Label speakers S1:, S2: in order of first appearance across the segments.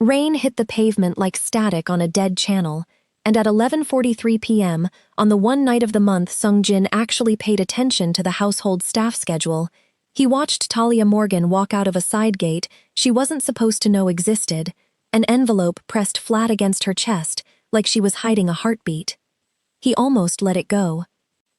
S1: Rain hit the pavement like static on a dead channel, and at 11:43 p.m., on the one night of the month Sung-jin actually paid attention to the household staff schedule, he watched Talia Morgan walk out of a side gate she wasn't supposed to know existed, an envelope pressed flat against her chest like she was hiding a heartbeat. He almost let it go,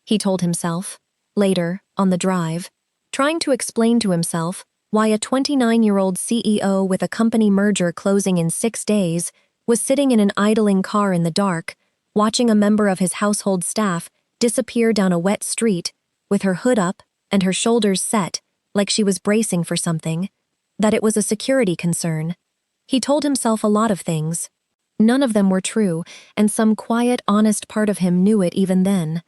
S1: he told himself, later, on the drive, trying to explain to himself why a 29-year-old CEO with a company merger closing in 6 days was sitting in an idling car in the dark, watching a member of his household staff disappear down a wet street with her hood up and her shoulders set like she was bracing for something, that it was a security concern. He told himself a lot of things. None of them were true, and some quiet, honest part of him knew it even then.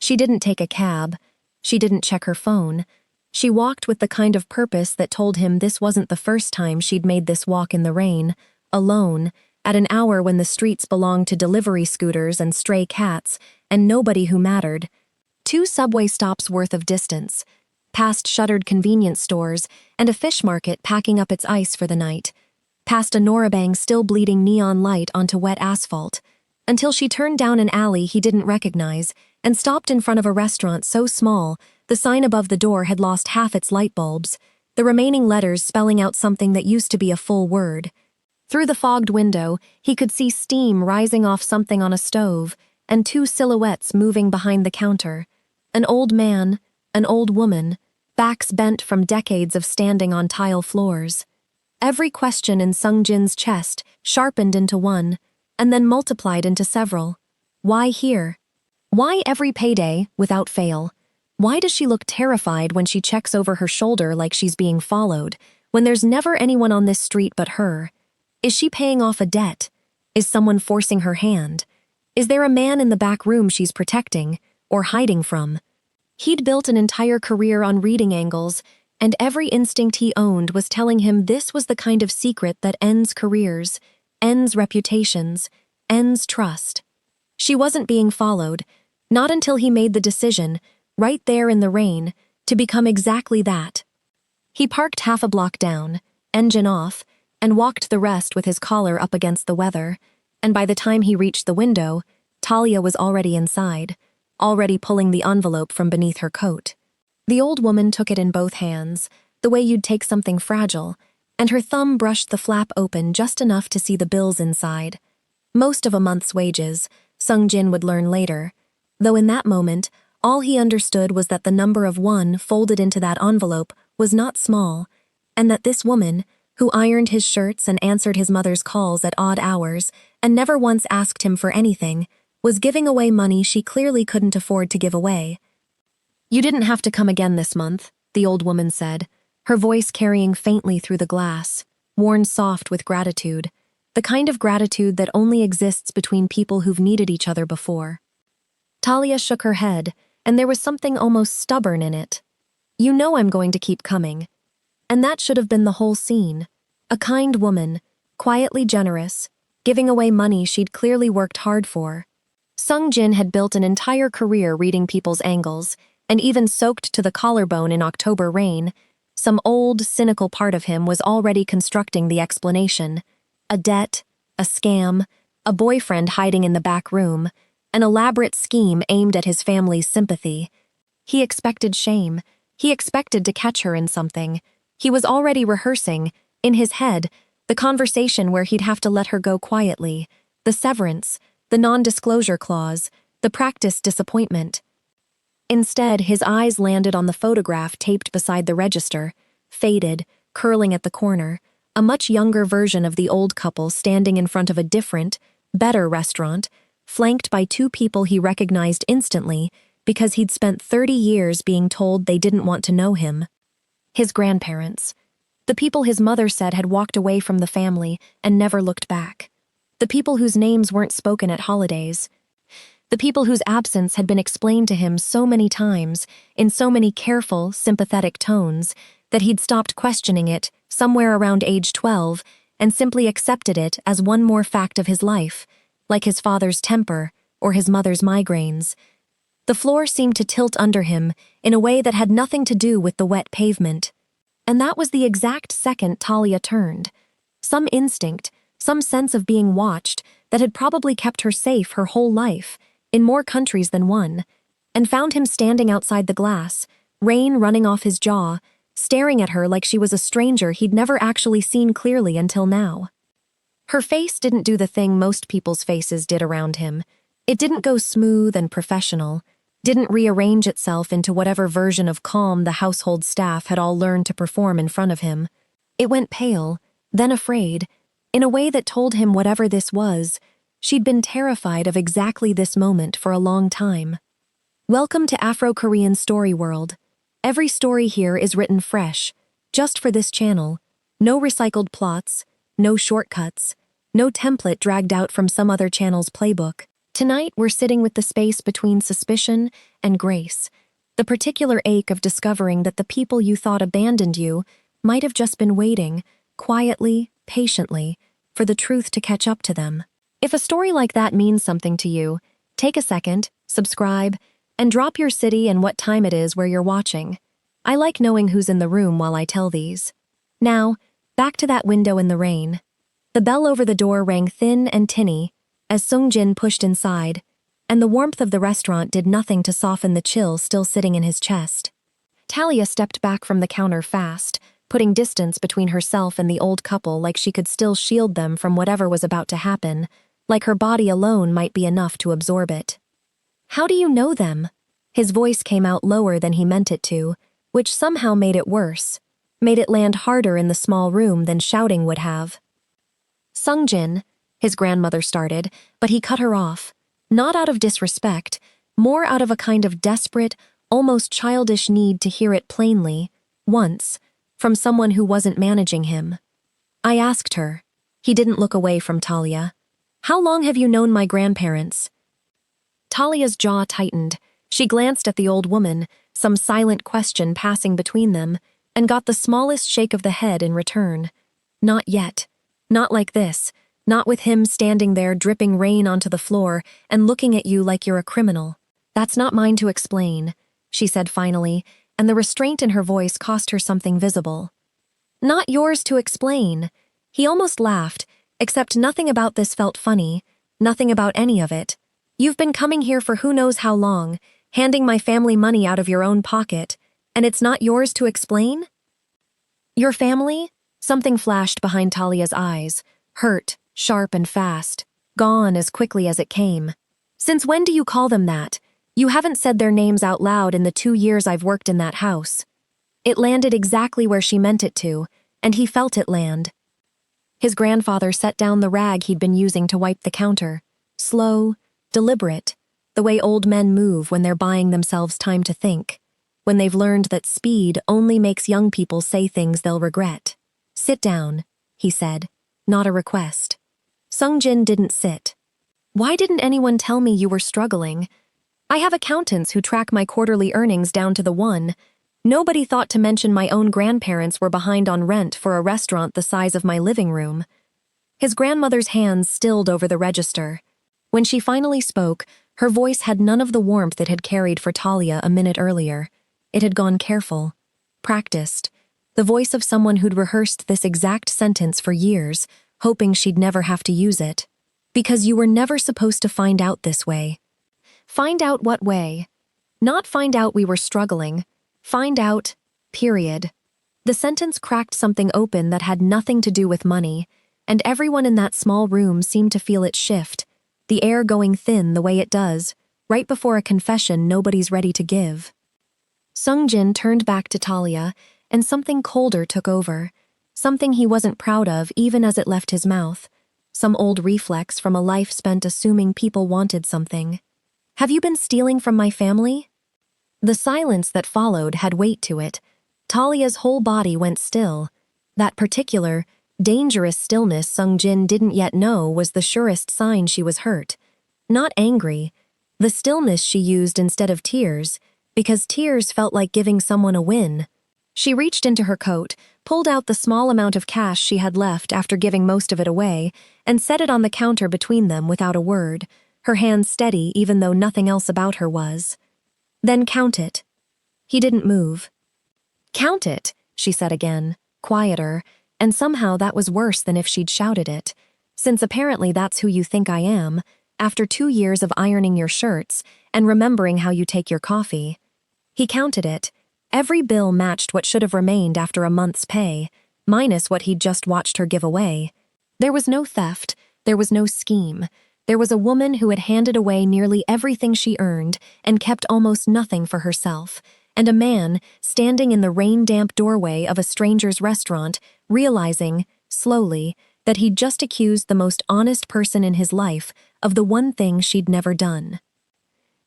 S1: She didn't take a cab. She didn't check her phone. She walked with the kind of purpose that told him this wasn't the first time she'd made this walk in the rain, alone, at an hour when the streets belonged to delivery scooters and stray cats, and nobody who mattered. 2 subway stops worth of distance, past shuttered convenience stores and a fish market packing up its ice for the night, past a Norabang still bleeding neon light onto wet asphalt, until she turned down an alley he didn't recognize and stopped in front of a restaurant so small the sign above the door had lost half its light bulbs, the remaining letters spelling out something that used to be a full word. Through the fogged window, he could see steam rising off something on a stove and 2 silhouettes moving behind the counter. An old man, an old woman, backs bent from decades of standing on tile floors. Every question in Sung-jin's chest sharpened into one, and then multiplied into several. Why here? Why every payday, without fail? Why does she look terrified when she checks over her shoulder like she's being followed, when there's never anyone on this street but her? Is she paying off a debt? Is someone forcing her hand? Is there a man in the back room she's protecting, or hiding from? He'd built an entire career on reading angles, and every instinct he owned was telling him this was the kind of secret that ends careers, ends reputations, ends trust. She wasn't being followed, not until he made the decision, right there in the rain, to become exactly that. He parked half a block down, engine off, and walked the rest with his collar up against the weather, and by the time he reached the window, Talia was already inside, already pulling the envelope from beneath her coat. The old woman took it in both hands, the way you'd take something fragile, and her thumb brushed the flap open just enough to see the bills inside. Most of a month's wages, Sung-jin would learn later, though in that moment, all he understood was that the number of 1 folded into that envelope was not small, and that this woman, who ironed his shirts and answered his mother's calls at odd hours and never once asked him for anything, was giving away money she clearly couldn't afford to give away. "You didn't have to come again this month," the old woman said, her voice carrying faintly through the glass, worn soft with gratitude, the kind of gratitude that only exists between people who've needed each other before. Talia shook her head, and there was something almost stubborn in it. "You know I'm going to keep coming." And that should have been the whole scene. A kind woman, quietly generous, giving away money she'd clearly worked hard for. Sung-jin had built an entire career reading people's angles, and even soaked to the collarbone in October rain. Some old, cynical part of him was already constructing the explanation. A debt, a scam, a boyfriend hiding in the back room, an elaborate scheme aimed at his family's sympathy. He expected shame. He expected to catch her in something. He was already rehearsing, in his head, the conversation where he'd have to let her go quietly, the severance, the non-disclosure clause, the practice disappointment. Instead, his eyes landed on the photograph taped beside the register, faded, curling at the corner, a much younger version of the old couple standing in front of a different, better restaurant, flanked by 2 people he recognized instantly because he'd spent 30 years being told they didn't want to know him. His grandparents. The people his mother said had walked away from the family and never looked back. The people whose names weren't spoken at holidays. The people whose absence had been explained to him so many times, in so many careful, sympathetic tones, that he'd stopped questioning it somewhere around age 12 and simply accepted it as one more fact of his life, like his father's temper or his mother's migraines. The floor seemed to tilt under him in a way that had nothing to do with the wet pavement. And that was the exact second Talia turned. Some instinct, some sense of being watched that had probably kept her safe her whole life, in more countries than one, and found him standing outside the glass, rain running off his jaw, staring at her like she was a stranger he'd never actually seen clearly until now. Her face didn't do the thing most people's faces did around him. It didn't go smooth and professional, didn't rearrange itself into whatever version of calm the household staff had all learned to perform in front of him. It went pale, then afraid, in a way that told him whatever this was, she'd been terrified of exactly this moment for a long time. Welcome to Afro-Korean Story World. Every story here is written fresh, just for this channel. No recycled plots, no shortcuts, no template dragged out from some other channel's playbook. Tonight we're sitting with the space between suspicion and grace, the particular ache of discovering that the people you thought abandoned you might have just been waiting, quietly, patiently, for the truth to catch up to them. If a story like that means something to you, take a second, subscribe, and drop your city and what time it is where you're watching. I like knowing who's in the room while I tell these. Now, back to that window in the rain. The bell over the door rang thin and tinny as Sung-jin pushed inside, and the warmth of the restaurant did nothing to soften the chill still sitting in his chest. Talia stepped back from the counter fast, putting distance between herself and the old couple like she could still shield them from whatever was about to happen, like her body alone might be enough to absorb it. "How do you know them?" His voice came out lower than he meant it to, which somehow made it worse, made it land harder in the small room than shouting would have. "Sung-jin," his grandmother started, but he cut her off, not out of disrespect, more out of a kind of desperate, almost childish need to hear it plainly, once, from someone who wasn't managing him. "I asked her." He didn't look away from Talia. "How long have you known my grandparents?" Talia's jaw tightened. She glanced at the old woman, some silent question passing between them, and got the smallest shake of the head in return. "Not yet. Not like this. Not with him standing there dripping rain onto the floor and looking at you like you're a criminal. That's not mine to explain," she said finally, and the restraint in her voice cost her something visible. "Not yours to explain." He almost laughed, except nothing about this felt funny, nothing about any of it. "You've been coming here for who knows how long, handing my family money out of your own pocket, and it's not yours to explain?" "Your family?" Something flashed behind Talia's eyes, hurt, sharp and fast, gone as quickly as it came. "Since when do you call them that? You haven't said their names out loud in the 2 years I've worked in that house." It landed exactly where she meant it to, and he felt it land. His grandfather set down the rag he'd been using to wipe the counter, slow, deliberate, the way old men move when they're buying themselves time to think, when they've learned that speed only makes young people say things they'll regret. "Sit down," he said, not a request. Sung-jin didn't sit. "Why didn't anyone tell me you were struggling? I have accountants who track my quarterly earnings down to the one. Nobody thought to mention my own grandparents were behind on rent for a restaurant the size of my living room." His grandmother's hands stilled over the register. When she finally spoke, her voice had none of the warmth it had carried for Talia a minute earlier. It had gone careful, practiced, the voice of someone who'd rehearsed this exact sentence for years, hoping she'd never have to use it. "Because you were never supposed to find out this way." Find out what way? Not find out we were struggling. Find out, period. The sentence cracked something open that had nothing to do with money, and everyone in that small room seemed to feel it shift, the air going thin the way it does, right before a confession nobody's ready to give. Sung-jin turned back to Talia, and something colder took over, something he wasn't proud of even as it left his mouth, some old reflex from a life spent assuming people wanted something. "Have you been stealing from my family?" The silence that followed had weight to it. Talia's whole body went still. That particular, dangerous stillness Sung-jin didn't yet know was the surest sign she was hurt. Not angry. The stillness she used instead of tears, because tears felt like giving someone a win. She reached into her coat, pulled out the small amount of cash she had left after giving most of it away, and set it on the counter between them without a word, her hand steady even though nothing else about her was. "Then count it." He didn't move. "Count it," she said again, quieter, and somehow that was worse than if she'd shouted it. since apparently that's who you think I am, after 2 years of ironing your shirts and remembering how you take your coffee." He counted it. Every bill matched what should have remained after a month's pay, minus what he'd just watched her give away. There was no theft, there was no scheme. There was a woman who had handed away nearly everything she earned and kept almost nothing for herself, and a man standing in the rain-damp doorway of a stranger's restaurant, realizing, slowly, that he'd just accused the most honest person in his life of the one thing she'd never done.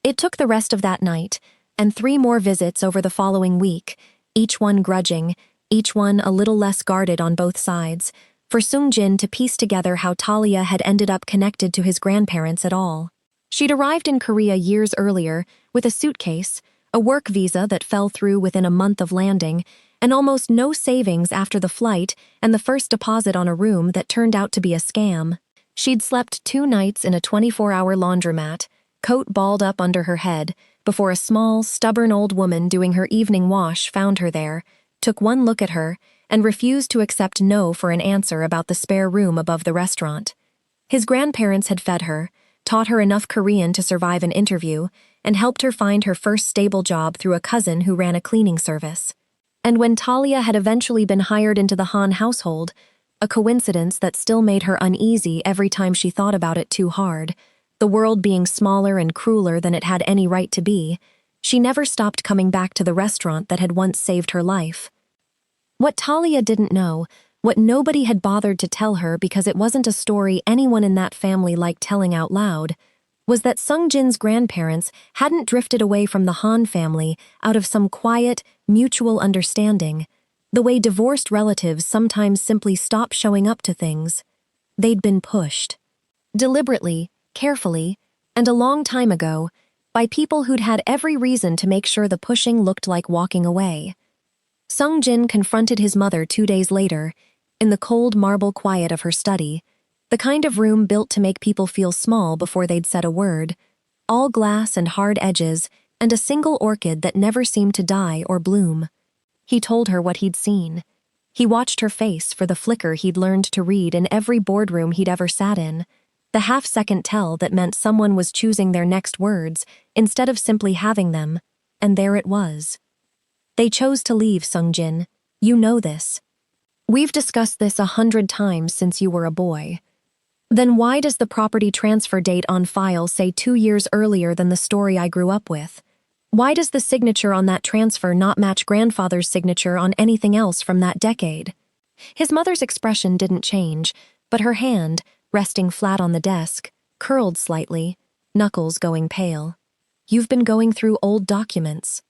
S1: It took the rest of that night, and 3 more visits over the following week, each one grudging, each one a little less guarded on both sides, for Sung-jin to piece together how Talia had ended up connected to his grandparents at all. She'd arrived in Korea years earlier with a suitcase, a work visa that fell through within a month of landing, and almost no savings after the flight and the first deposit on a room that turned out to be a scam. She'd slept 2 nights in a 24-hour laundromat, coat balled up under her head, before a small, stubborn old woman doing her evening wash found her there, took one look at her, and refused to accept no for an answer about the spare room above the restaurant. His grandparents had fed her, taught her enough Korean to survive an interview, and helped her find her first stable job through a cousin who ran a cleaning service. And when Talia had eventually been hired into the Han household, a coincidence that still made her uneasy every time she thought about it too hard, the world being smaller and crueler than it had any right to be, she never stopped coming back to the restaurant that had once saved her life. What Talia didn't know, what nobody had bothered to tell her because it wasn't a story anyone in that family liked telling out loud, was that Sung-jin's grandparents hadn't drifted away from the Han family out of some quiet, mutual understanding, the way divorced relatives sometimes simply stop showing up to things. They'd been pushed. Deliberately, carefully, and a long time ago, by people who'd had every reason to make sure the pushing looked like walking away. Sung-jin confronted his mother 2 days later, in the cold marble quiet of her study, the kind of room built to make people feel small before they'd said a word, all glass and hard edges, and a single orchid that never seemed to die or bloom. He told her what he'd seen. He watched her face for the flicker he'd learned to read in every boardroom he'd ever sat in, the half-second tell that meant someone was choosing their next words instead of simply having them, and there it was. They chose to leave, Sung-jin. You know this. We've discussed this 100 times since you were a boy. Then why does the property transfer date on file say 2 years earlier than the story I grew up with? Why does the signature on that transfer not match grandfather's signature on anything else from that decade? His mother's expression didn't change, but her hand, resting flat on the desk, curled slightly, knuckles going pale. You've been going through old documents.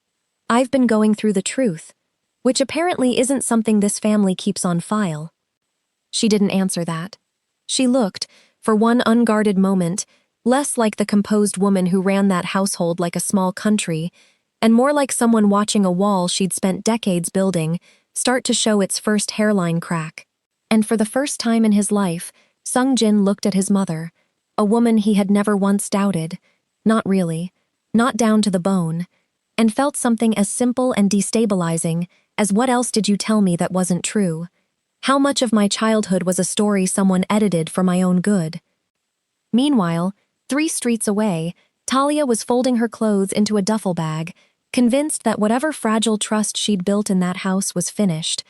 S1: I've been going through the truth, which apparently isn't something this family keeps on file. She didn't answer that. She looked, for one unguarded moment, less like the composed woman who ran that household like a small country, and more like someone watching a wall she'd spent decades building start to show its first hairline crack. And for the first time in his life, Sung-jin looked at his mother, a woman he had never once doubted, not really, not down to the bone, and felt something as simple and destabilizing as what else did you tell me that wasn't true? How much of my childhood was a story someone edited for my own good? Meanwhile, 3 streets away, Talia was folding her clothes into a duffel bag, convinced that whatever fragile trust she'd built in that house was finished,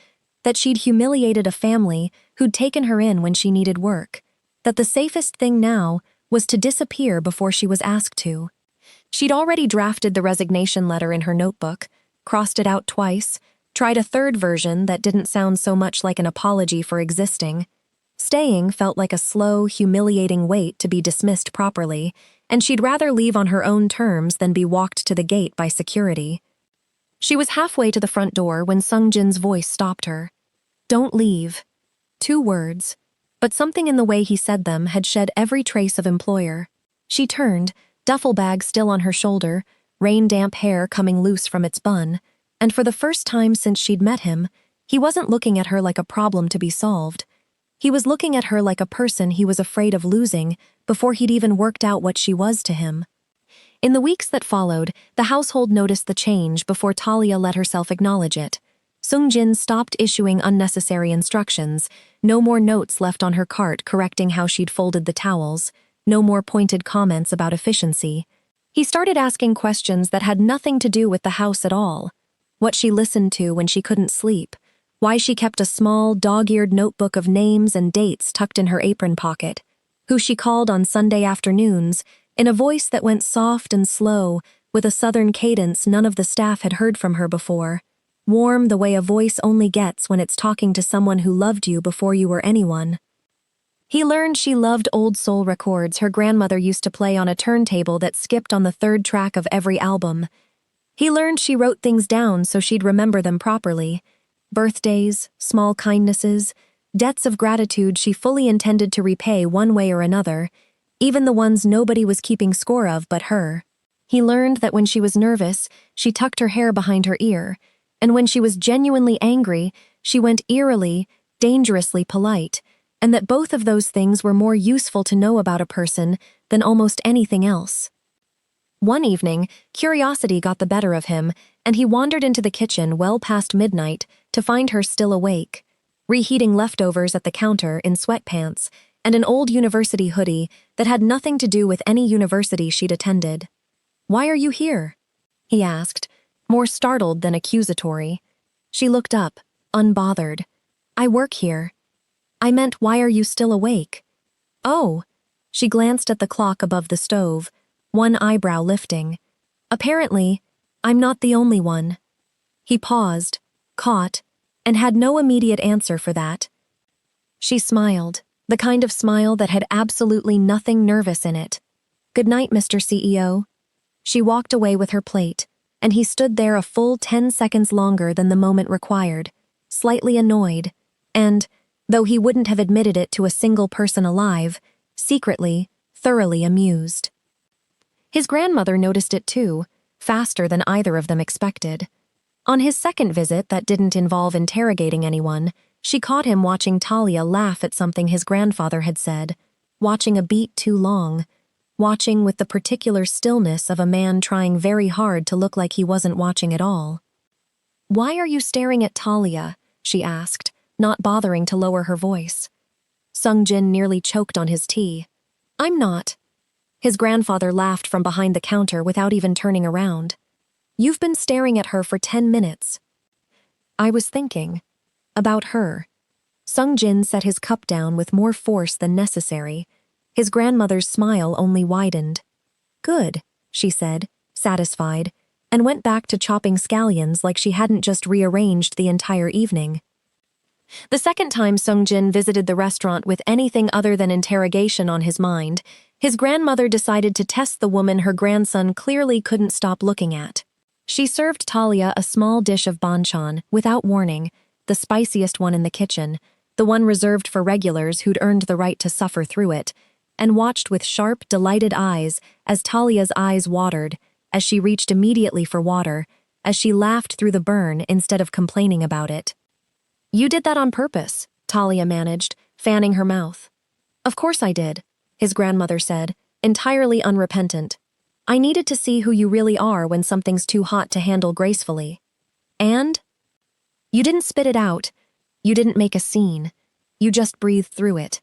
S1: that she'd humiliated a family who'd taken her in when she needed work, that the safest thing now was to disappear before she was asked to. She'd already drafted the resignation letter in her notebook, crossed it out twice, tried a 3rd version that didn't sound so much like an apology for existing. Staying felt like a slow, humiliating wait to be dismissed properly, and she'd rather leave on her own terms than be walked to the gate by security. She was halfway to the front door when Sung-jin's voice stopped her. Don't leave. 2 words, but something in the way he said them had shed every trace of employer. She turned, duffel bag still on her shoulder, rain-damp hair coming loose from its bun, and for the first time since she'd met him, he wasn't looking at her like a problem to be solved. He was looking at her like a person he was afraid of losing before he'd even worked out what she was to him. In the weeks that followed, the household noticed the change before Talia let herself acknowledge it. Sungjin stopped issuing unnecessary instructions. No more notes left on her cart correcting how she'd folded the towels. No more pointed comments about efficiency. He started asking questions that had nothing to do with the house at all. What she listened to when she couldn't sleep. Why she kept a small, dog-eared notebook of names and dates tucked in her apron pocket. Who she called on Sunday afternoons, in a voice that went soft and slow, with a southern cadence none of the staff had heard from her before. Warm the way a voice only gets when it's talking to someone who loved you before you were anyone. He learned she loved old soul records her grandmother used to play on a turntable that skipped on the third track of every album. He learned she wrote things down so she'd remember them properly. Birthdays, small kindnesses, debts of gratitude she fully intended to repay one way or another, even the ones nobody was keeping score of but her. He learned that when she was nervous, she tucked her hair behind her ear, and when she was genuinely angry, she went eerily, dangerously polite, and that both of those things were more useful to know about a person than almost anything else. One evening, curiosity got the better of him, and he wandered into the kitchen well past midnight to find her still awake, reheating leftovers at the counter in sweatpants and an old university hoodie that had nothing to do with any university she'd attended. "Why are you here?" he asked, more startled than accusatory. She looked up, unbothered. "I work here." "I meant, why are you still awake?" "Oh." She glanced at the clock above the stove, one eyebrow lifting. "Apparently, I'm not the only one." He paused, caught, and had no immediate answer for that. She smiled, the kind of smile that had absolutely nothing nervous in it. "Good night, Mr. CEO." She walked away with her plate, and he stood there a full 10 seconds longer than the moment required, slightly annoyed, and, though he wouldn't have admitted it to a single person alive, secretly, thoroughly amused. His grandmother noticed it too, faster than either of them expected. On his second visit that didn't involve interrogating anyone, she caught him watching Talia laugh at something his grandfather had said, watching a beat too long, watching with the particular stillness of a man trying very hard to look like he wasn't watching at all. "Why are you staring at Talia?" she asked, not bothering to lower her voice. Sungjin nearly choked on his tea. "I'm not." His grandfather laughed from behind the counter without even turning around. "You've been staring at her for 10 minutes. "I was thinking. About her." Sungjin set his cup down with more force than necessary. His grandmother's smile only widened. "Good," she said, satisfied, and went back to chopping scallions like she hadn't just rearranged the entire evening. The second time Sungjin visited the restaurant with anything other than interrogation on his mind, his grandmother decided to test the woman her grandson clearly couldn't stop looking at. She served Talia a small dish of banchan, without warning, the spiciest one in the kitchen, the one reserved for regulars who'd earned the right to suffer through it, and watched with sharp, delighted eyes as Talia's eyes watered, as she reached immediately for water, as she laughed through the burn instead of complaining about it. "You did that on purpose," Talia managed, fanning her mouth. "Of course I did," his grandmother said, entirely unrepentant. "I needed to see who you really are when something's too hot to handle gracefully. And? You didn't spit it out. You didn't make a scene. You just breathed through it."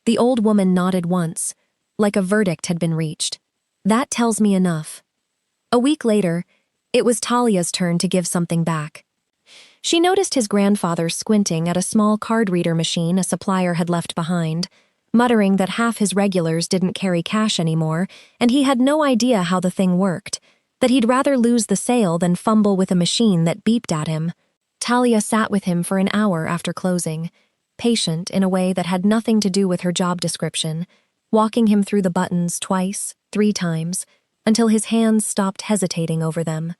S1: The old woman nodded once, like a verdict had been reached. "That tells me enough." A week later, it was Talia's turn to give something back. She noticed his grandfather squinting at a small card reader machine a supplier had left behind, muttering that half his regulars didn't carry cash anymore, and he had no idea how the thing worked, that he'd rather lose the sale than fumble with a machine that beeped at him. Talia sat with him for an hour after closing, patient in a way that had nothing to do with her job description, walking him through the buttons twice, 3 times, until his hands stopped hesitating over them.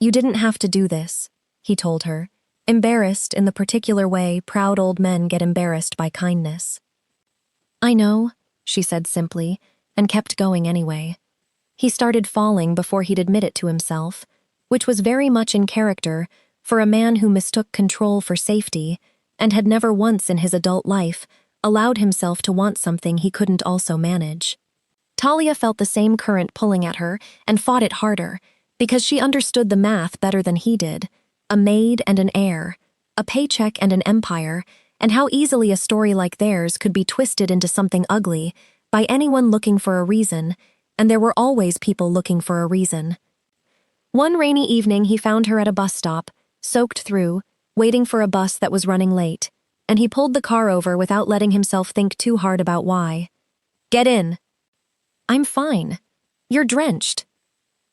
S1: "You didn't have to do this," he told her, embarrassed in the particular way proud old men get embarrassed by kindness. "I know," she said simply, and kept going anyway. He started falling before he'd admit it to himself, which was very much in character for a man who mistook control for safety and had never once in his adult life allowed himself to want something he couldn't also manage. Talia felt the same current pulling at her and fought it harder, because she understood the math better than he did. A maid and an heir, a paycheck and an empire, and how easily a story like theirs could be twisted into something ugly by anyone looking for a reason, and there were always people looking for a reason. One rainy evening he found her at a bus stop, soaked through, waiting for a bus that was running late, and he pulled the car over without letting himself think too hard about why. "Get in." "I'm fine. You're drenched."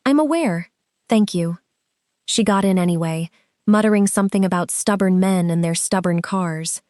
S1: "I'm aware. Thank you." She got in anyway, muttering something about stubborn men and their stubborn cars.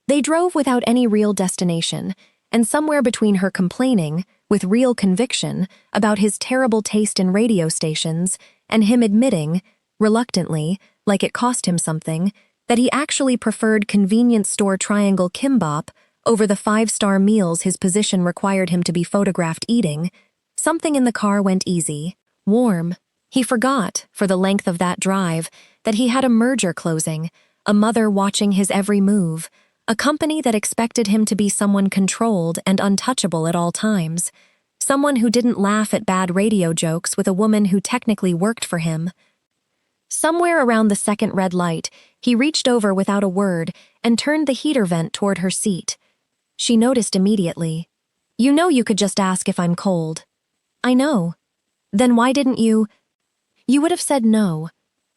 S1: They drove without any real destination, and somewhere between her complaining, with real conviction, about his terrible taste in radio stations, and him admitting, reluctantly, like it cost him something, that he actually preferred convenience store triangle kimbap over the 5-star meals his position required him to be photographed eating, something in the car went easy, warm. He forgot, for the length of that drive, that he had a merger closing, a mother watching his every move, a company that expected him to be someone controlled and untouchable at all times, someone who didn't laugh at bad radio jokes with a woman who technically worked for him. Somewhere around the second red light, he reached over without a word and turned the heater vent toward her seat. She noticed immediately. "You know you could just ask if I'm cold." "I know." "Then why didn't you—" "You would have said no."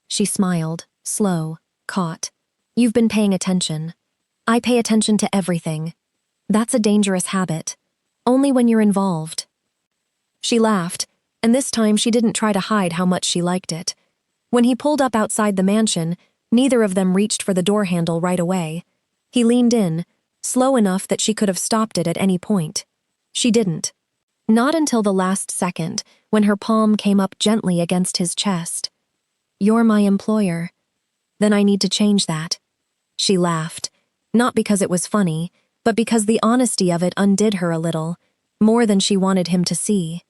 S1: She smiled, slow, caught. "You've been paying attention. I pay attention to everything. That's a dangerous habit. Only when you're involved." She laughed, and this time she didn't try to hide how much she liked it. When he pulled up outside the mansion, neither of them reached for the door handle right away. He leaned in, slow enough that she could have stopped it at any point. She didn't. Not until the last second, when her palm came up gently against his chest. "You're my employer. Then I need to change that." She laughed, not because it was funny, but because the honesty of it undid her a little, more than she wanted him to see.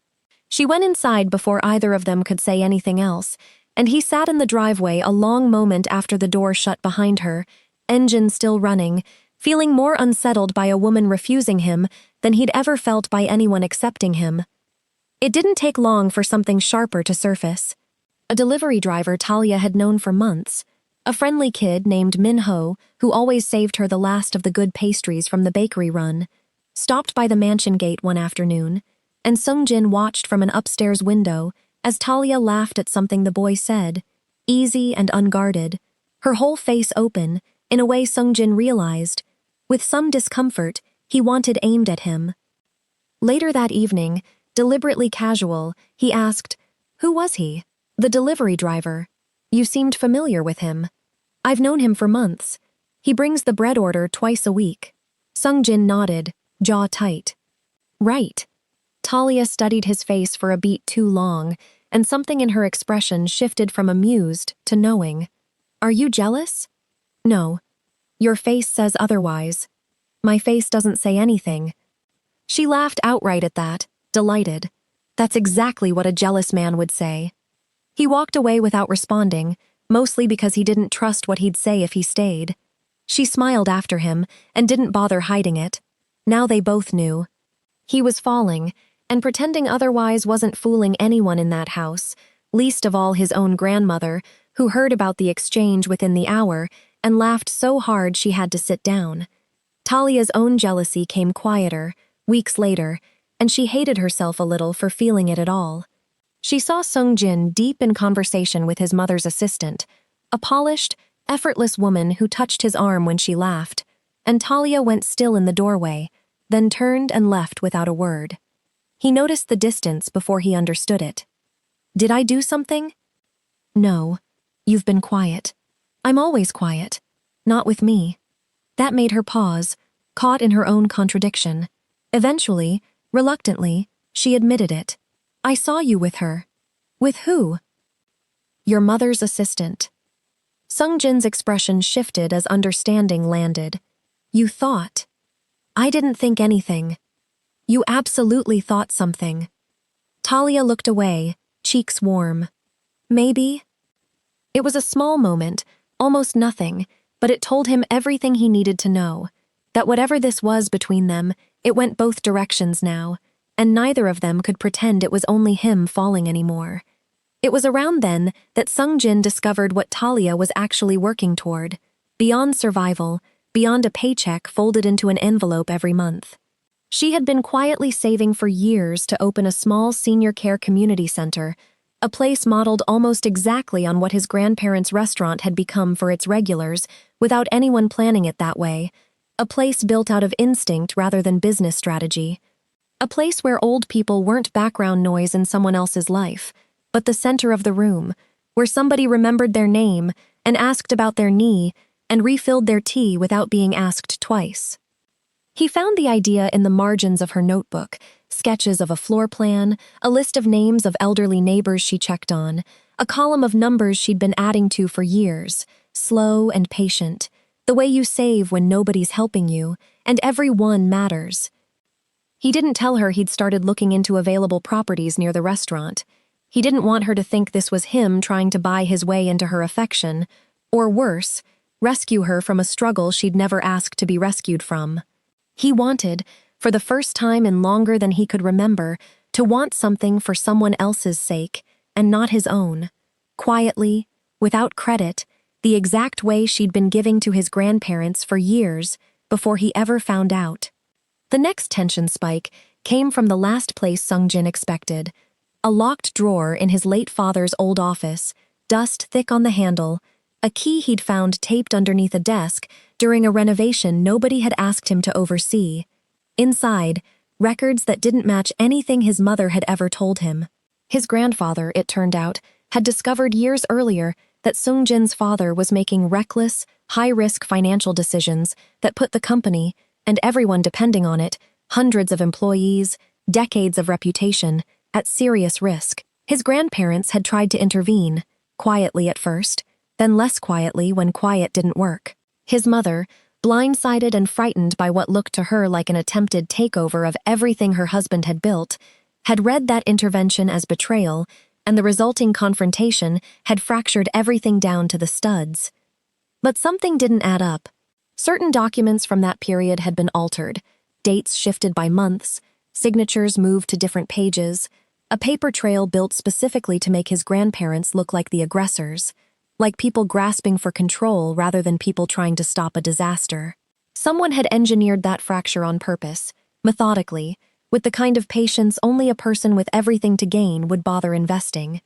S1: She went inside before either of them could say anything else, and he sat in the driveway a long moment after the door shut behind her, engine still running, feeling more unsettled by a woman refusing him than he'd ever felt by anyone accepting him. It didn't take long for something sharper to surface. A delivery driver Talia had known for months, a friendly kid named Min-ho, who always saved her the last of the good pastries from the bakery run, stopped by the mansion gate one afternoon, and Sung-jin watched from an upstairs window as Talia laughed at something the boy said, easy and unguarded, her whole face open, in a way Sung-jin realized. With some discomfort, he wanted aimed at him. Later that evening, deliberately casual, he asked, "Who was he?" "The delivery driver. You seemed familiar with him." "I've known him for months. He brings the bread order twice a week." Sung-jin nodded, jaw tight. "Right." Talia studied his face for a beat too long, and something in her expression shifted from amused to knowing. "Are you jealous?" "No. Your face says otherwise." "My face doesn't say anything." She laughed outright at that, delighted. That's exactly what a jealous man would say. He walked away without responding, mostly because he didn't trust what he'd say if he stayed. She smiled after him and didn't bother hiding it. Now they both knew. He was falling, and pretending otherwise wasn't fooling anyone in that house, least of all his own grandmother, who heard about the exchange within the hour and laughed so hard she had to sit down. Talia's own jealousy came quieter, weeks later, and she hated herself a little for feeling it at all. She saw Sung-jin deep in conversation with his mother's assistant, a polished, effortless woman who touched his arm when she laughed, and Talia went still in the doorway, then turned and left without a word. He noticed the distance before he understood it. "Did I do something?" "No. You've been quiet. I'm always quiet. Not with me." That made her pause, caught in her own contradiction. Eventually, reluctantly, she admitted it. "I saw you with her." "With who?" "Your mother's assistant." Sung-jin's expression shifted as understanding landed. "You thought." "I didn't think anything." "You absolutely thought something." Talia looked away, cheeks warm. "Maybe." It was a small moment, almost nothing, but it told him everything he needed to know, that whatever this was between them, it went both directions now, and neither of them could pretend it was only him falling anymore. It was around then that Sung-jin discovered what Talia was actually working toward. beyond survival, beyond a paycheck folded into an envelope every month. She had been quietly saving for years to open a small senior care community center, a place modeled almost exactly on what his grandparents' restaurant had become for its regulars, without anyone planning it that way. A place built out of instinct rather than business strategy. A place where old people weren't background noise in someone else's life, but the center of the room, where somebody remembered their name and asked about their knee and refilled their tea without being asked twice. He found the idea in the margins of her notebook, sketches of a floor plan, a list of names of elderly neighbors she checked on, a column of numbers she'd been adding to for years, slow and patient, the way you save when nobody's helping you, and every one matters. He didn't tell her he'd started looking into available properties near the restaurant. He didn't want her to think this was him trying to buy his way into her affection, or worse, rescue her from a struggle she'd never asked to be rescued from. He wanted, for the first time in longer than he could remember, to want something for someone else's sake, and not his own. Quietly, without credit, the exact way she'd been giving to his grandparents for years before he ever found out. The next tension spike came from the last place Sung-jin expected, a locked drawer in his late father's old office, dust thick on the handle, a key he'd found taped underneath a desk during a renovation nobody had asked him to oversee. Inside, records that didn't match anything his mother had ever told him. His grandfather, it turned out, had discovered years earlier that Sung-jin's father was making reckless, high-risk financial decisions that put the company, and everyone depending on it, hundreds of employees, decades of reputation, at serious risk. His grandparents had tried to intervene, quietly at first, then less quietly when quiet didn't work. His mother, blindsided and frightened by what looked to her like an attempted takeover of everything her husband had built, had read that intervention as betrayal, and the resulting confrontation had fractured everything down to the studs. But something didn't add up. Certain documents from that period had been altered, dates shifted by months, signatures moved to different pages, a paper trail built specifically to make his grandparents look like the aggressors, like people grasping for control rather than people trying to stop a disaster. Someone had engineered that fracture on purpose, methodically, with the kind of patience only a person with everything to gain would bother investing.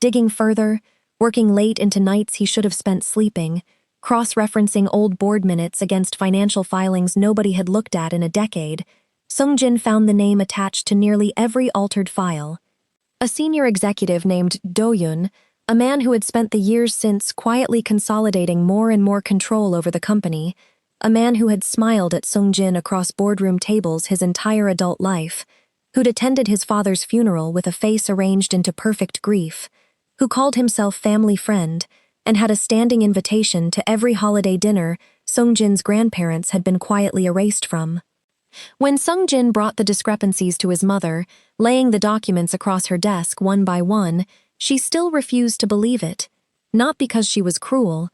S1: Digging further, working late into nights he should have spent sleeping, cross-referencing old board minutes against financial filings nobody had looked at in a decade, Sung-jin found the name attached to nearly every altered file. A senior executive named Do-yun, a man who had spent the years since quietly consolidating more and more control over the company, a man who had smiled at Sung-jin across boardroom tables his entire adult life, who'd attended his father's funeral with a face arranged into perfect grief, who called himself family friend, and had a standing invitation to every holiday dinner Sung-jin's grandparents had been quietly erased from. When Sung-jin brought the discrepancies to his mother, laying the documents across her desk one by one, she still refused to believe it, not because she was cruel,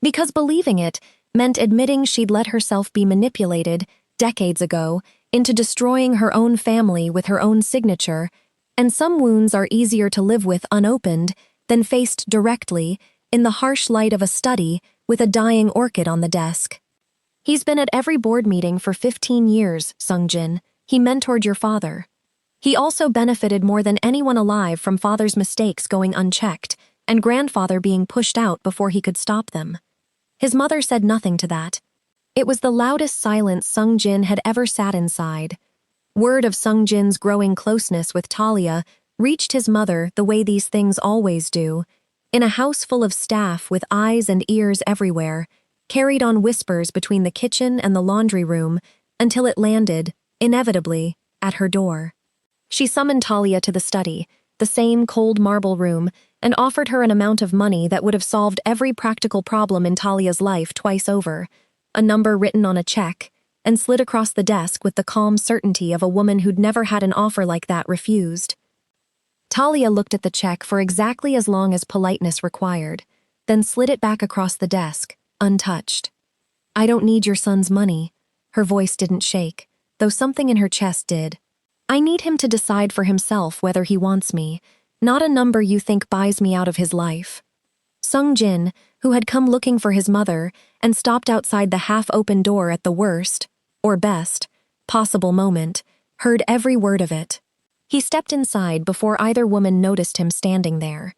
S1: because believing it meant admitting she'd let herself be manipulated, decades ago, into destroying her own family with her own signature, and some wounds are easier to live with unopened than faced directly, in the harsh light of a study with a dying orchid on the desk. He's been at every board meeting for 15 years, Sung-jin. He mentored your father. He also benefited more than anyone alive from father's mistakes going unchecked and grandfather being pushed out before he could stop them. His mother said nothing to that. It was the loudest silence Sung-jin had ever sat inside. Word of Sung-jin's growing closeness with Talia reached his mother the way these things always do, in a house full of staff with eyes and ears everywhere, carried on whispers between the kitchen and the laundry room until it landed, inevitably, at her door. She summoned Talia to the study, the same cold marble room, and offered her an amount of money that would have solved every practical problem in Talia's life twice over, a number written on a check, and slid across the desk with the calm certainty of a woman who'd never had an offer like that refused. Talia looked at the check for exactly as long as politeness required, then slid it back across the desk, untouched. "I don't need your son's money." Her voice didn't shake, though something in her chest did. "I need him to decide for himself whether he wants me, not a number you think buys me out of his life." Sung-jin, who had come looking for his mother and stopped outside the half-open door at the worst, or best, possible moment, heard every word of it. He stepped inside before either woman noticed him standing there.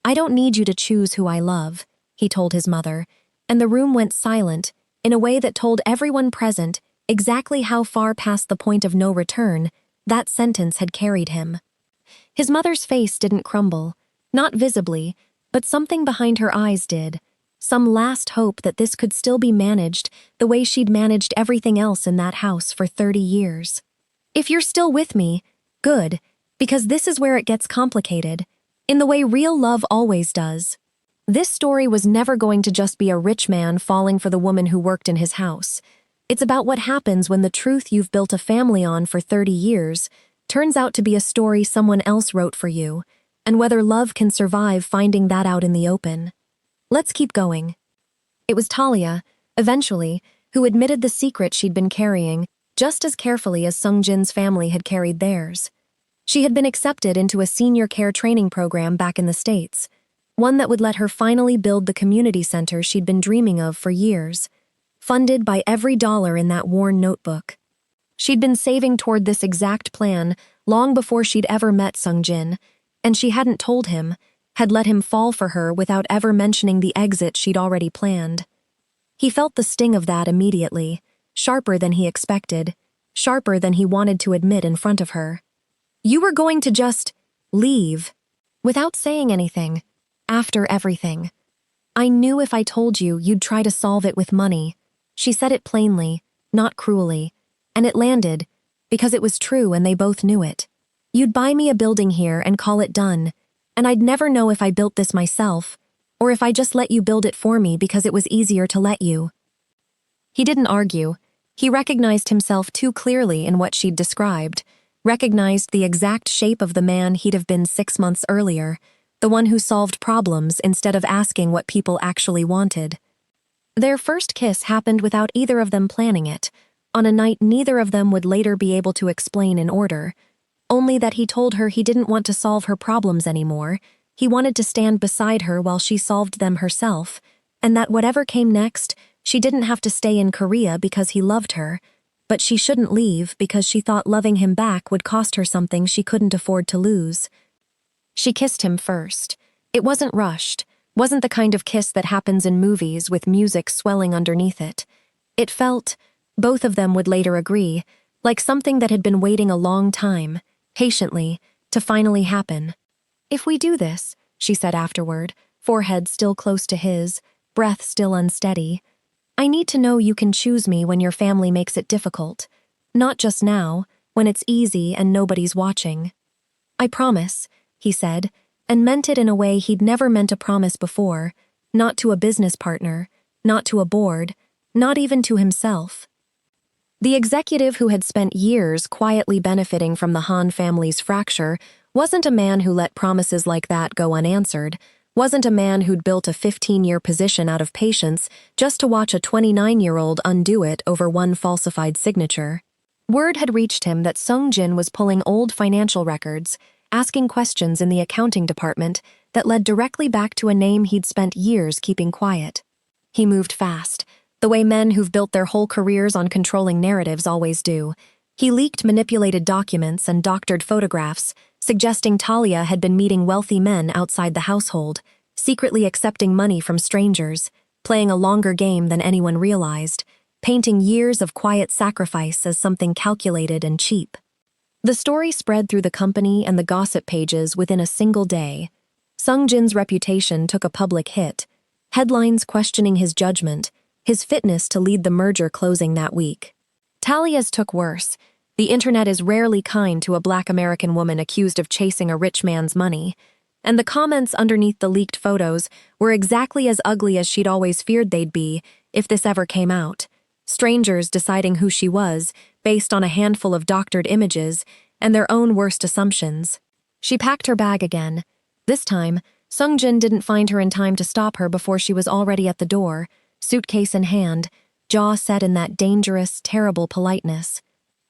S1: "I don't need you to choose who I love," he told his mother, and the room went silent in a way that told everyone present exactly how far past the point of no return that sentence had carried him. His mother's face didn't crumble, not visibly, but something behind her eyes did, some last hope that this could still be managed the way she'd managed everything else in that house for 30 years. "If you're still with me, good, because this is where it gets complicated, in the way real love always does." This story was never going to just be a rich man falling for the woman who worked in his house. It's about what happens when the truth you've built a family on for 30 years turns out to be a story someone else wrote for you, and whether love can survive finding that out in the open. Let's keep going. It was Talia, eventually, who admitted the secret she'd been carrying just as carefully as Sungjin's family had carried theirs. She had been accepted into a senior care training program back in the States, one that would let her finally build the community center she'd been dreaming of for years, funded by every dollar in that worn notebook. She'd been saving toward this exact plan long before she'd ever met Sungjin, and she hadn't told him, had let him fall for her without ever mentioning the exit she'd already planned. He felt the sting of that immediately, sharper than he expected, sharper than he wanted to admit in front of her. "You were going to just leave, without saying anything, after everything. I knew if I told you, you'd try to solve it with money." She said it plainly, not cruelly, and it landed, because it was true and they both knew it. "You'd buy me a building here and call it done, and I'd never know if I built this myself, or if I just let you build it for me because it was easier to let you." He didn't argue. He recognized himself too clearly in what she'd described, recognized the exact shape of the man he'd have been 6 months earlier, the one who solved problems instead of asking what people actually wanted. Their first kiss happened without either of them planning it, on a night neither of them would later be able to explain in order, only that he told her he didn't want to solve her problems anymore, he wanted to stand beside her while she solved them herself, and that whatever came next, she didn't have to stay in Korea because he loved her, but she shouldn't leave because she thought loving him back would cost her something she couldn't afford to lose. She kissed him first. It wasn't rushed, wasn't the kind of kiss that happens in movies with music swelling underneath it. It felt, both of them would later agree, like something that had been waiting a long time, patiently, to finally happen. "If we do this," she said afterward, forehead still close to his, breath still unsteady, "I need to know you can choose me when your family makes it difficult, not just now, when it's easy and nobody's watching." "I promise," he said, and meant it in a way he'd never meant a promise before, not to a business partner, not to a board, not even to himself. The executive who had spent years quietly benefiting from the Han family's fracture wasn't a man who let promises like that go unanswered, wasn't a man who'd built a 15-year position out of patience just to watch a 29-year-old undo it over one falsified signature. Word had reached him that Sungjin was pulling old financial records, asking questions in the accounting department that led directly back to a name he'd spent years keeping quiet. He moved fast, the way men who've built their whole careers on controlling narratives always do. He leaked manipulated documents and doctored photographs, suggesting Talia had been meeting wealthy men outside the household, secretly accepting money from strangers, playing a longer game than anyone realized, painting years of quiet sacrifice as something calculated and cheap. The story spread through the company and the gossip pages within a single day. Sungjin's reputation took a public hit, headlines questioning his judgment, his fitness to lead the merger closing that week. Talia's took worse. The internet is rarely kind to a Black American woman accused of chasing a rich man's money, and the comments underneath the leaked photos were exactly as ugly as she'd always feared they'd be if this ever came out. Strangers deciding who she was based on a handful of doctored images and their own worst assumptions. She packed her bag again. This time, Sungjin didn't find her in time to stop her before she was already at the door, suitcase in hand, jaw set in that dangerous, terrible politeness.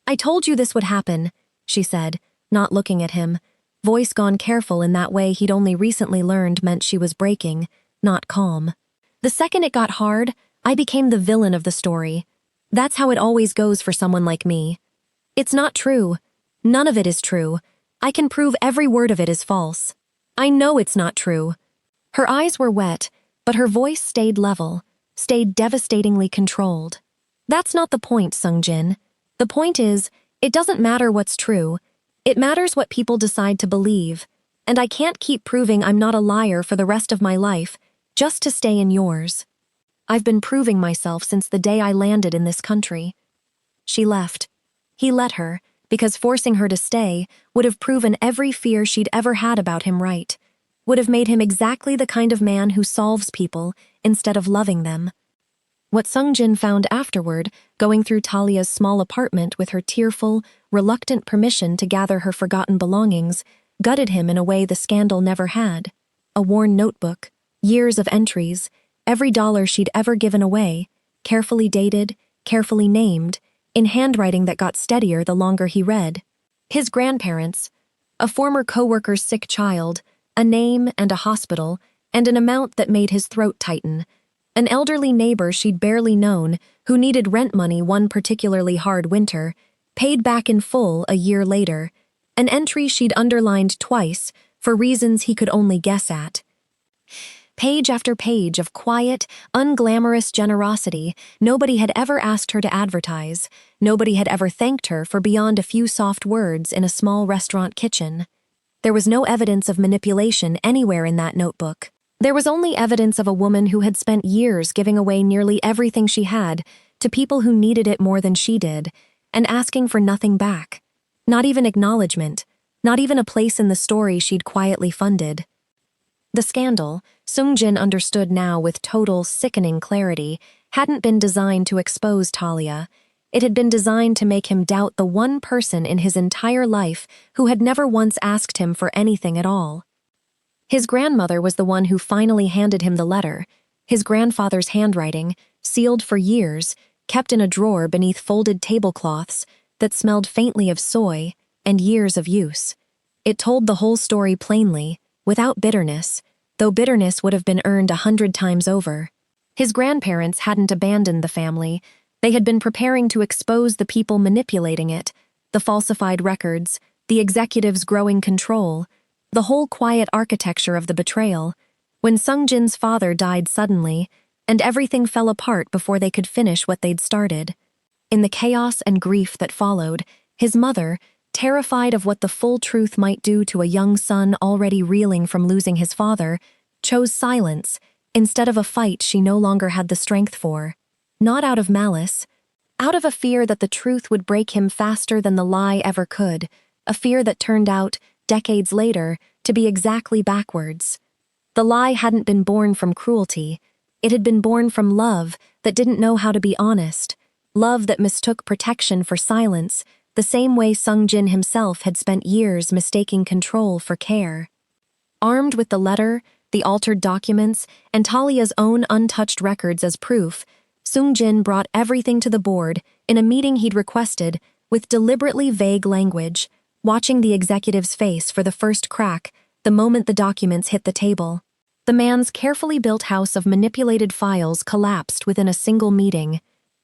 S1: "I told you this would happen," she said, not looking at him, voice gone careful in that way he'd only recently learned meant she was breaking, not calm. The second it got hard, I became the villain of the story. That's how it always goes for someone like me. It's not true. None of it is true. I can prove every word of it is false. I know it's not true. Her eyes were wet, but her voice stayed level, stayed devastatingly controlled. That's not the point, Sungjin. The point is, it doesn't matter what's true. It matters what people decide to believe. And I can't keep proving I'm not a liar for the rest of my life, just to stay in yours. I've been proving myself since the day I landed in this country. She left. He let her, because forcing her to stay would have proven every fear she'd ever had about him right, would have made him exactly the kind of man who solves people instead of loving them. What Sungjin found afterward, going through Talia's small apartment with her tearful, reluctant permission to gather her forgotten belongings, gutted him in a way the scandal never had. A worn notebook, years of entries, every dollar she'd ever given away, carefully dated, carefully named, in handwriting that got steadier the longer he read. His grandparents, a former co-worker's sick child, a name and a hospital, and an amount that made his throat tighten. An elderly neighbor she'd barely known, who needed rent money one particularly hard winter, paid back in full a year later, an entry she'd underlined twice for reasons he could only guess at. Page after page of quiet, unglamorous generosity nobody had ever asked her to advertise, nobody had ever thanked her for beyond a few soft words in a small restaurant kitchen. There was no evidence of manipulation anywhere in that notebook. There was only evidence of a woman who had spent years giving away nearly everything she had to people who needed it more than she did, and asking for nothing back. Not even acknowledgement, not even a place in the story she'd quietly funded. The scandal, Sungjin understood now with total, sickening clarity, hadn't been designed to expose Talia. It had been designed to make him doubt the one person in his entire life who had never once asked him for anything at all. His grandmother was the one who finally handed him the letter, his grandfather's handwriting, sealed for years, kept in a drawer beneath folded tablecloths that smelled faintly of soy and years of use. It told the whole story plainly, without bitterness, though bitterness would have been earned 100 times over. His grandparents hadn't abandoned the family. They had been preparing to expose the people manipulating it, the falsified records, the executives' growing control, the whole quiet architecture of the betrayal, when Sungjin's father died suddenly, and everything fell apart before they could finish what they'd started. In the chaos and grief that followed, his mother, terrified of what the full truth might do to a young son already reeling from losing his father, chose silence instead of a fight she no longer had the strength for. Not out of malice, out of a fear that the truth would break him faster than the lie ever could, a fear that turned out, decades later, to be exactly backwards. The lie hadn't been born from cruelty. It had been born from love that didn't know how to be honest, love that mistook protection for silence, the same way Sungjin himself had spent years mistaking control for care. Armed with the letter, the altered documents, and Talia's own untouched records as proof, Sungjin brought everything to the board in a meeting he'd requested with deliberately vague language, watching the executive's face for the first crack the moment the documents hit the table. The man's carefully built house of manipulated files collapsed within a single meeting.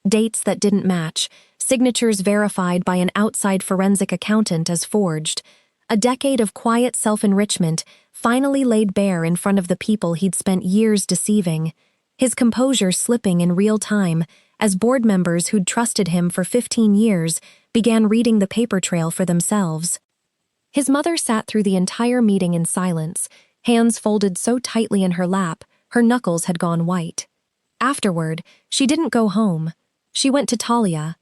S1: Dates that didn't match, signatures verified by an outside forensic accountant as forged. A decade of quiet self-enrichment finally laid bare in front of the people he'd spent years deceiving, his composure slipping in real time as board members who'd trusted him for 15 years began reading the paper trail for themselves. His mother sat through the entire meeting in silence, hands folded so tightly in her lap, her knuckles had gone white. Afterward, she didn't go home. She went to Talia,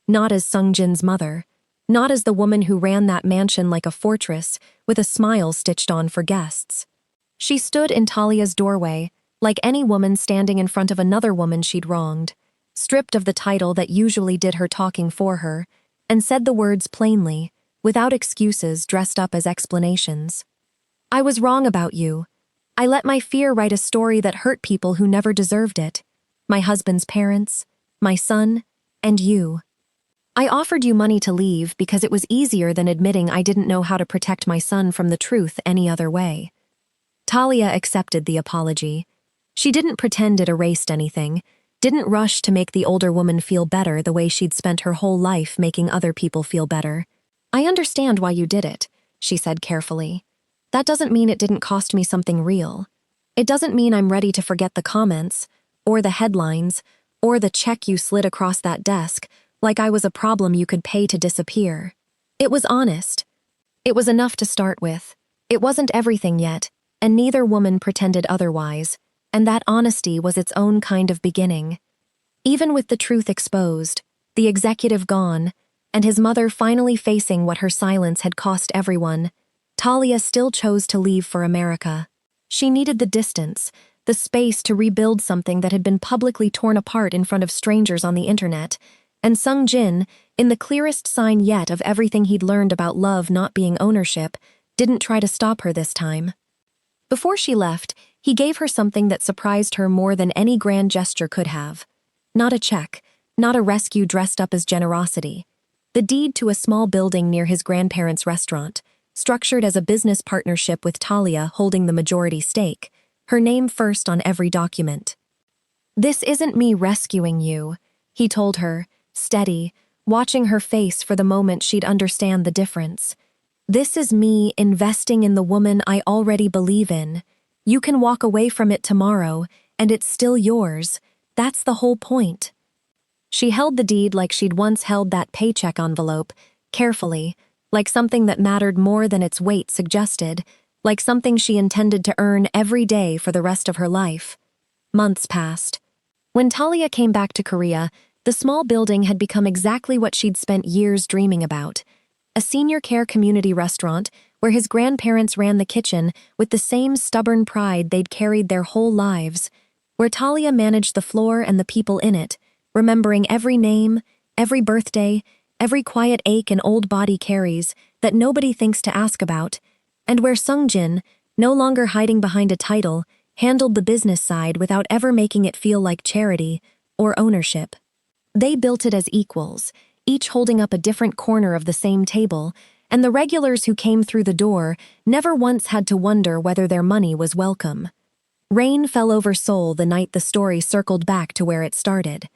S1: not as Sungjin's mother, not as the woman who ran that mansion like a fortress, with a smile stitched on for guests. She stood in Talia's doorway, like any woman standing in front of another woman she'd wronged, stripped of the title that usually did her talking for her, and said the words plainly, without excuses dressed up as explanations. I was wrong about you. I let my fear write a story that hurt people who never deserved it. My husband's parents, my son, and you. I offered you money to leave because it was easier than admitting I didn't know how to protect my son from the truth any other way. Talia accepted the apology. She didn't pretend it erased anything, didn't rush to make the older woman feel better the way she'd spent her whole life making other people feel better. "I understand why you did it," she said carefully. "That doesn't mean it didn't cost me something real. It doesn't mean I'm ready to forget the comments, or the headlines, or the check you slid across that desk like I was a problem you could pay to disappear. It was honest. It was enough to start with. It wasn't everything yet, and neither woman pretended otherwise, and that honesty was its own kind of beginning. Even with the truth exposed, the executive gone, and his mother finally facing what her silence had cost everyone, Talia still chose to leave for America. She needed the distance, the space to rebuild something that had been publicly torn apart in front of strangers on the internet, and Sung Jin, in the clearest sign yet of everything he'd learned about love not being ownership, didn't try to stop her this time. Before she left, he gave her something that surprised her more than any grand gesture could have. Not a check, not a rescue dressed up as generosity. The deed to a small building near his grandparents' restaurant, structured as a business partnership with Talia holding the majority stake, her name first on every document. "This isn't me rescuing you," he told her, steady, watching her face for the moment she'd understand the difference. "This is me investing in the woman I already believe in. You can walk away from it tomorrow, and it's still yours. That's the whole point." She held the deed like she'd once held that paycheck envelope, carefully, like something that mattered more than its weight suggested, like something she intended to earn every day for the rest of her life. Months passed. When Talia came back to Korea, the small building had become exactly what she'd spent years dreaming about. A senior care community restaurant where his grandparents ran the kitchen with the same stubborn pride they'd carried their whole lives, where Talia managed the floor and the people in it, remembering every name, every birthday, every quiet ache an old body carries that nobody thinks to ask about, and where Sung Jin, no longer hiding behind a title, handled the business side without ever making it feel like charity or ownership. They built it as equals, each holding up a different corner of the same table, and the regulars who came through the door never once had to wonder whether their money was welcome. Rain fell over Seoul the night the story circled back to where it started.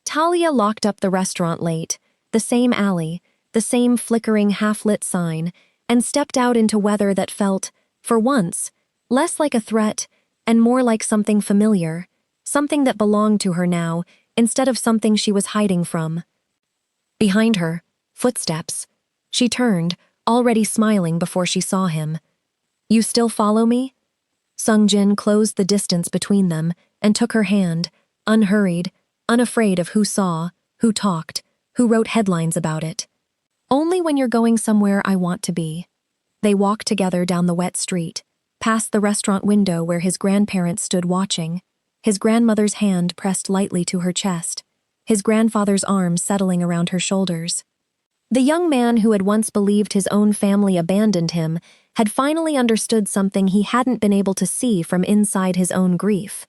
S1: Talia locked up the restaurant late, the same alley, the same flickering half-lit sign, and stepped out into weather that felt, for once, less like a threat and more like something familiar, something that belonged to her now, instead of something she was hiding from. Behind her, footsteps. She turned, already smiling before she saw him. "You still follow me?" Sung Jin closed the distance between them and took her hand, unhurried, unafraid of who saw, who talked, who wrote headlines about it. "Only when you're going somewhere I want to be." They walked together down the wet street, past the restaurant window where his grandparents stood watching, his grandmother's hand pressed lightly to her chest, his grandfather's arms settling around her shoulders. The young man who had once believed his own family abandoned him had finally understood something he hadn't been able to see from inside his own grief.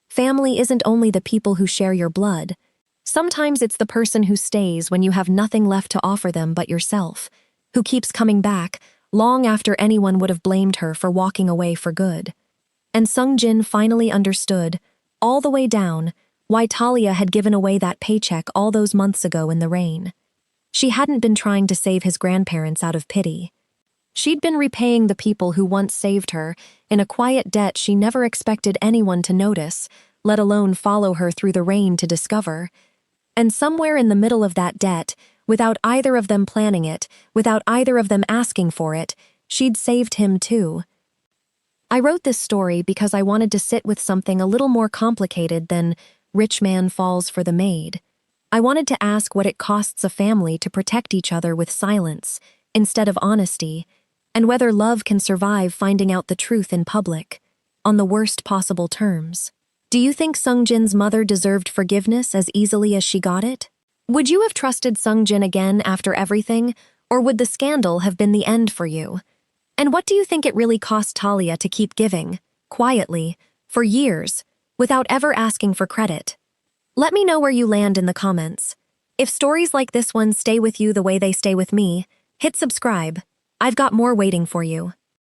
S1: Family isn't only the people who share your blood. Sometimes it's the person who stays when you have nothing left to offer them but yourself, who keeps coming back long after anyone would have blamed her for walking away for good. And Sung Jin finally understood, all the way down, why Talia had given away that paycheck all those months ago in the rain. She hadn't been trying to save his grandparents out of pity. She'd been repaying the people who once saved her in a quiet debt she never expected anyone to notice, let alone follow her through the rain to discover. And somewhere in the middle of that debt, without either of them planning it, without either of them asking for it, she'd saved him too. I wrote this story because I wanted to sit with something a little more complicated than rich man falls for the maid. I wanted to ask what it costs a family to protect each other with silence instead of honesty, and whether love can survive finding out the truth in public, on the worst possible terms. Do you think Sung Jin's mother deserved forgiveness as easily as she got it? Would you have trusted Sung Jin again after everything, or would the scandal have been the end for you? And what do you think it really cost Talia to keep giving, quietly, for years, without ever asking for credit? Let me know where you land in the comments. If stories like this one stay with you the way they stay with me, hit subscribe. I've got more waiting for you.